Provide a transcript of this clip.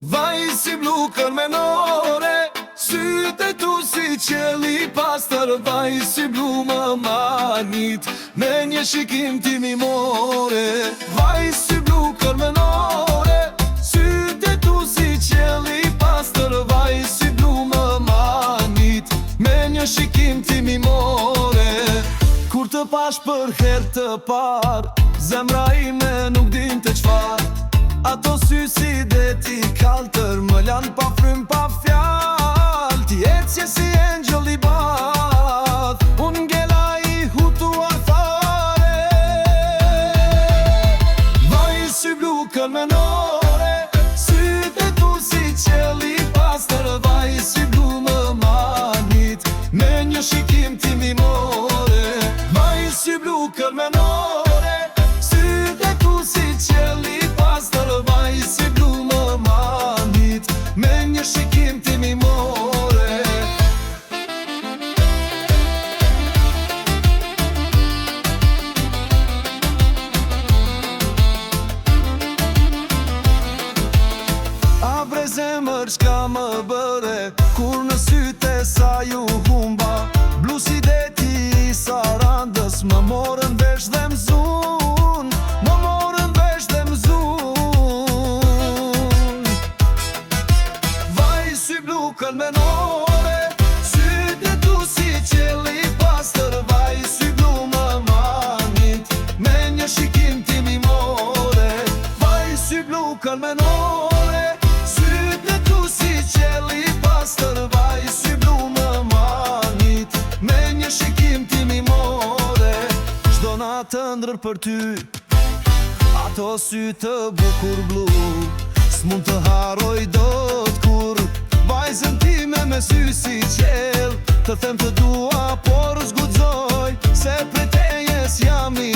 Vaj si blu kërmenore, sytë e tu si qeli pastër. Vaj si blu më manit, me një shikim ti mi more. Vaj si blu kërmenore, sytë e tu si qeli pastër. Vaj si blu më manit, me një shikim ti mi more. Kur të pash për her të par, zemra ime nuk din të qfar. Ato sy si deti kaltër, më lanë pa frym pa fjall. Ti ecje si angel i bath, unë ngela i hutuar fare. Vaj sy blu kërmenore, sytë e tu si qeli pastër. Vaj sy blu më manit, me një shikim ti mi more. Vaj sy blu kërmenore, sytë e tu si qeli pastër. Vaj si blu më manit, me një shikim ti mi more. A bre zemër qka më bëre, kur në syte sa ju humba. Blu si deti i Sarandës, më morën vesh dhe mzun. Më morën vesh dhe mzun. Vaj sy blu kërmenore, sytë e tu si qeli pastër. Vaj sy blu më manit, me një shikim ti mi more. Vaj sy blu kërmenore, sytë e tu si qeli pastër. Vaj sy blu më manit, me një shikim ti mi more. Çdo natë ndrër për ty, ato sy të bukur blu, s'mund të haroj dot kur. Vajzën time me sy si qel, të them të dua por zgudzoj, se prej teje s'jam i